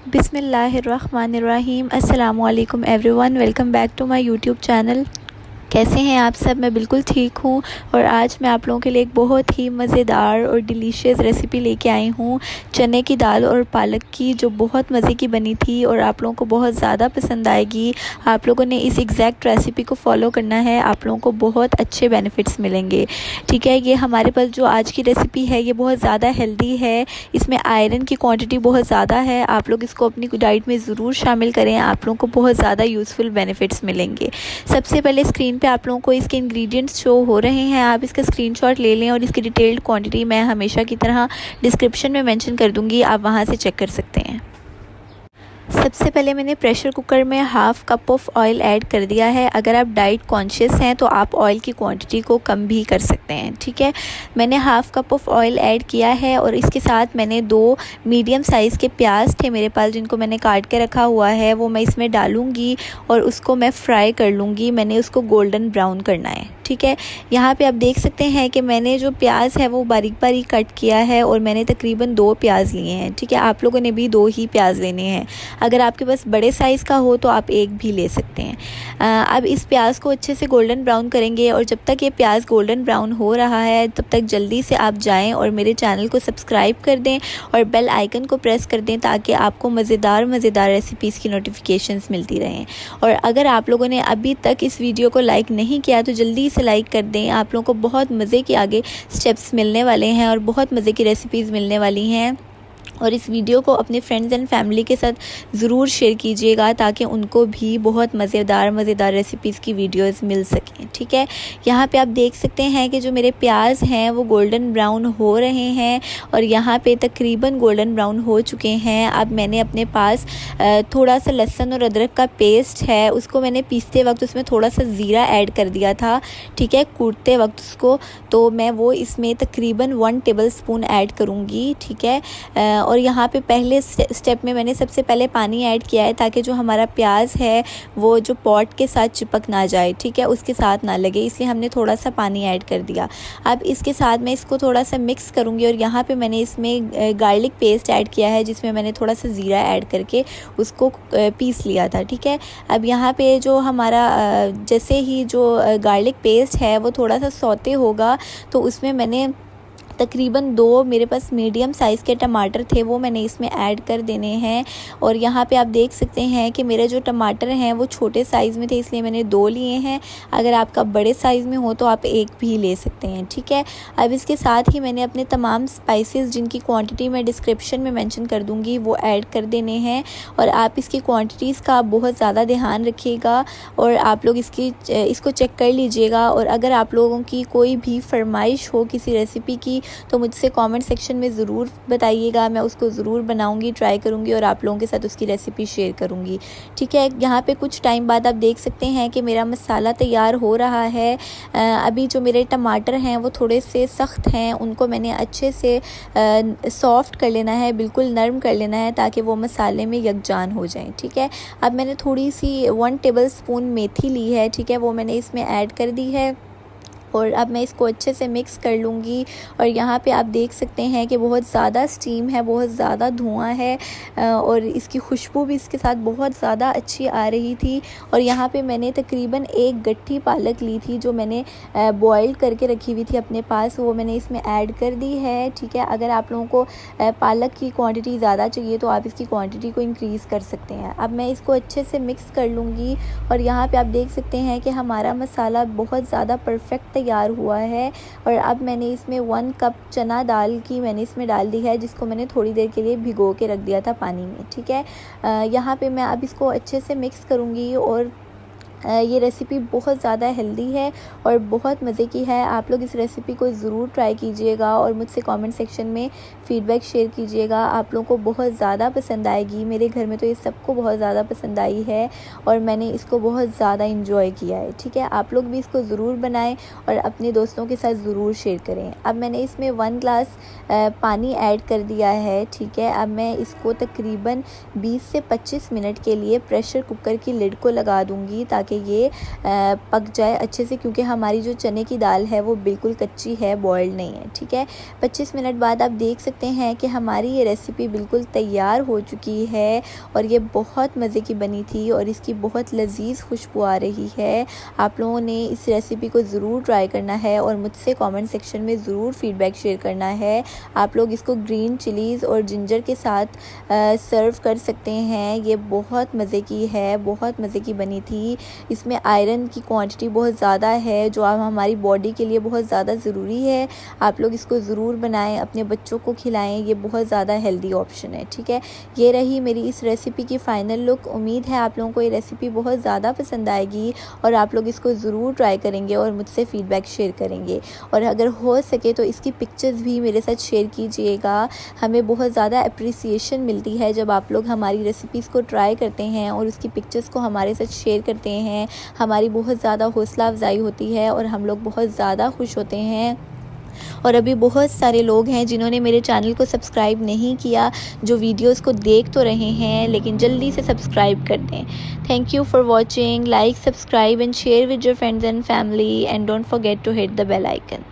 बिस्मिल्लाहिर्रहमानिर्रहीम। अस्सलामुअलैकुम everyone, welcome back to my YouTube channel. कैसे हैं आप सब? मैं बिल्कुल ठीक हूँ और आज मैं आप लोगों के लिए एक बहुत ही मज़ेदार और डिलीशियस रेसिपी लेके आई हूँ, चने की दाल और पालक की, जो बहुत मज़े की बनी थी और आप लोगों को बहुत ज़्यादा पसंद आएगी। आप लोगों ने इस एग्जैक्ट रेसिपी को फॉलो करना है, आप लोगों को बहुत अच्छे बेनिफिट्स मिलेंगे। ठीक है, ये हमारे पास जो आज की रेसिपी है ये बहुत ज़्यादा हेल्दी है, इसमें आयरन की क्वांटिटी बहुत ज़्यादा है। आप लोग इसको अपनी डाइट में ज़रूर शामिल करें, आप लोगों को बहुत ज़्यादा यूज़फुल बेनिफिट्स मिलेंगे। सबसे पहले स्क्रीन पे आप लोगों को इसके इंग्रेडिएंट्स शो हो रहे हैं, आप इसका स्क्रीनशॉट ले लें और इसकी डिटेल्ड क्वांटिटी मैं हमेशा की तरह डिस्क्रिप्शन में मेंशन कर दूंगी, आप वहां से चेक कर सकते हैं। सबसे पहले मैंने प्रेशर कुकर में half cup of oil add कर दिया है। अगर आप डाइट कॉन्शियस हैं तो आप ऑयल की क्वांटिटी को कम भी कर सकते हैं। ठीक है, मैंने half cup of oil add किया है और इसके साथ मैंने 2 मीडियम साइज़ के प्याज थे मेरे पास, जिनको मैंने काट के रखा हुआ है, वो मैं इसमें डालूँगी और उसको मैं फ्राई कर लूँगी। मैंने उसको गोल्डन ब्राउन करना है। ठीक है, यहाँ पे आप देख सकते हैं कि मैंने जो प्याज है वो बारीक बारीक कट किया है और मैंने तकरीबन 2 प्याज लिए हैं। ठीक है, आप लोगों ने भी 2 ही प्याज लेने हैं। अगर आपके पास बड़े साइज़ का हो तो आप 1 भी ले सकते हैं। अब इस प्याज को अच्छे से गोल्डन ब्राउन करेंगे और जब तक ये प्याज गोल्डन ब्राउन हो रहा है तब तक जल्दी से आप जाएं और मेरे चैनल को सब्सक्राइब कर दें और बेल आइकन को प्रेस कर दें ताकि आपको मज़ेदार रेसिपीज़ की नोटिफिकेशंस मिलती रहें। और अगर आप लोगों ने अभी तक इस वीडियो को लाइक नहीं किया तो जल्दी से लाइक कर दें। आप लोगों को बहुत मज़े के आगे स्टेप्स मिलने वाले हैं और बहुत मज़े की रेसिपीज़ मिलने वाली हैं। और इस वीडियो को अपने फ्रेंड्स एंड फैमिली के साथ ज़रूर शेयर कीजिएगा ताकि उनको भी बहुत मज़ेदार रेसिपीज़ की वीडियोस मिल सकें। ठीक है, यहाँ पे आप देख सकते हैं कि जो मेरे प्याज हैं वो गोल्डन ब्राउन हो रहे हैं और यहाँ पे तकरीबन गोल्डन ब्राउन हो चुके हैं। अब मैंने अपने पास थोड़ा सा लहसुन और अदरक का पेस्ट है, उसको मैंने पीसते वक्त उसमें थोड़ा सा ज़ीरा ऐड कर दिया था। ठीक है, कूटते वक्त उसको, तो मैं वो इसमें तकरीबन 1 टेबल स्पून ऐड करूँगी। ठीक है, और यहाँ पे पहले स्टेप में मैंने सबसे पहले पानी ऐड किया है ताकि जो हमारा प्याज है वो जो पॉट के साथ चिपक ना जाए। ठीक है, उसके साथ ना लगे, इसलिए हमने थोड़ा सा पानी ऐड कर दिया। अब इसके साथ मैं इसको थोड़ा सा मिक्स करूँगी और यहाँ पे मैंने इसमें गार्लिक पेस्ट ऐड किया है, जिसमें मैंने थोड़ा सा ज़ीरा ऐड करके उसको पीस लिया था। ठीक है, अब यहाँ पे जो हमारा जैसे ही जो गार्लिक पेस्ट है वो थोड़ा सा सौते होगा तो उसमें मैंने तकरीबन 2 मेरे पास मीडियम साइज़ के टमाटर थे, वो मैंने इसमें ऐड कर देने हैं। और यहाँ पे आप देख सकते हैं कि मेरे जो टमाटर हैं वो छोटे साइज़ में थे, इसलिए मैंने 2 लिए हैं। अगर आपका बड़े साइज़ में हो तो आप 1 भी ले सकते हैं। ठीक है, अब इसके साथ ही मैंने अपने तमाम स्पाइसेस, जिनकी क्वांटिटी मैं डिस्क्रिप्शन में मेंशन कर दूँगी, वो ऐड कर देने हैं। और आप इसकी क्वान्टिटीज़ का बहुत ज़्यादा ध्यान रखिएगा और आप लोग इसको चेक कर लीजिएगा। और अगर आप लोगों की कोई भी फरमाइश हो किसी रेसिपी की तो मुझसे कमेंट सेक्शन में ज़रूर बताइएगा, मैं उसको ज़रूर बनाऊंगी, ट्राई करूंगी और आप लोगों के साथ उसकी रेसिपी शेयर करूंगी। ठीक है, यहाँ पे कुछ टाइम बाद आप देख सकते हैं कि मेरा मसाला तैयार हो रहा है। अभी जो मेरे टमाटर हैं वो थोड़े से सख्त हैं, उनको मैंने अच्छे से सॉफ्ट कर लेना है, बिल्कुल नरम कर लेना है ताकि वो मसाले में यकजान हो जाएं। ठीक है, अब मैंने थोड़ी सी 1 टेबल स्पून मेथी ली है। ठीक है, वो मैंने इसमें ऐड कर दी है और अब मैं इसको अच्छे से मिक्स कर लूँगी। और यहाँ पे आप देख सकते हैं कि बहुत ज़्यादा स्टीम है, बहुत ज़्यादा धुआं है और इसकी खुशबू भी इसके साथ बहुत ज़्यादा अच्छी आ रही थी। और यहाँ पे मैंने तकरीबन 1 गट्ठी पालक ली थी जो मैंने बॉयल करके रखी हुई थी अपने पास, वो मैंने इसमें ऐड कर दी है। ठीक है, अगर आप लोगों को पालक की क्वांटिटी ज़्यादा चाहिए तो आप इसकी क्वांटिटी को इंक्रीज़ कर सकते हैं। अब मैं इसको अच्छे से मिक्स कर लूँगी और यहाँ पे आप देख सकते हैं कि हमारा मसाला बहुत ज़्यादा परफेक्ट तैयार हुआ है। और अब मैंने इसमें 1 कप चना दाल की मैंने इसमें डाल दी है, जिसको मैंने थोड़ी देर के लिए भिगो के रख दिया था पानी में। ठीक है, यहाँ पे मैं अब इसको अच्छे से मिक्स करूँगी और ये रेसिपी बहुत ज़्यादा हेल्दी है और बहुत मज़े की है। आप लोग इस रेसिपी को ज़रूर ट्राई कीजिएगा और मुझसे कमेंट सेक्शन में फ़ीडबैक शेयर कीजिएगा, आप लोगों को बहुत ज़्यादा पसंद आएगी। मेरे घर में तो ये सबको बहुत ज़्यादा पसंद आई है और मैंने इसको बहुत ज़्यादा इंजॉय किया है। ठीक है, आप लोग भी इसको ज़रूर बनाएं और अपने दोस्तों के साथ ज़रूर शेयर करें। अब मैंने इसमें 1 ग्लास पानी ऐड कर दिया है। ठीक है, अब मैं इसको तकरीबन 20 से 25 मिनट के लिए प्रेशर कुकर की लिड को लगा दूँगी ताकि कि ये पक जाए अच्छे से, क्योंकि हमारी जो चने की दाल है वो बिल्कुल कच्ची है, बॉयल्ड नहीं है। ठीक है, 25 मिनट बाद आप देख सकते हैं कि हमारी ये रेसिपी बिल्कुल तैयार हो चुकी है और ये बहुत मज़े की बनी थी और इसकी बहुत लजीज खुशबू आ रही है। आप लोगों ने इस रेसिपी को ज़रूर ट्राई करना है और मुझसे कमेंट सेक्शन में ज़रूर फीडबैक शेयर करना है। आप लोग इसको ग्रीन चिलीज़ और जिंजर के साथ सर्व कर सकते हैं। ये बहुत मज़े की है, बहुत मज़े की बनी थी। इसमें आयरन की क्वांटिटी बहुत ज़्यादा है जो हमारी बॉडी के लिए बहुत ज़्यादा ज़रूरी है। आप लोग इसको ज़रूर बनाएं, अपने बच्चों को खिलाएं, ये बहुत ज़्यादा हेल्दी ऑप्शन है। ठीक है, ये रही मेरी इस रेसिपी की फ़ाइनल लुक। उम्मीद है आप लोगों को ये रेसिपी बहुत ज़्यादा पसंद आएगी और आप लोग इसको ज़रूर ट्राई करेंगे और मुझसे फ़ीडबैक शेयर करेंगे। और अगर हो सके तो इसकी पिक्चर्स भी मेरे साथ शेयर कीजिएगा। हमें बहुत ज़्यादा अप्रिसिएशन मिलती है जब आप लोग हमारी रेसिपीज़ को ट्राई करते हैं और उसकी पिक्चर्स को हमारे साथ शेयर करते हैं। हमारी बहुत ज़्यादा हौसला अफजाई होती है और हम लोग बहुत ज़्यादा खुश होते हैं। और अभी बहुत सारे लोग हैं जिन्होंने मेरे चैनल को सब्सक्राइब नहीं किया, जो वीडियोस को देख तो रहे हैं लेकिन जल्दी से सब्सक्राइब कर दें। Thank you for watching. Like, subscribe and share with your friends and family and don't forget to hit the bell icon.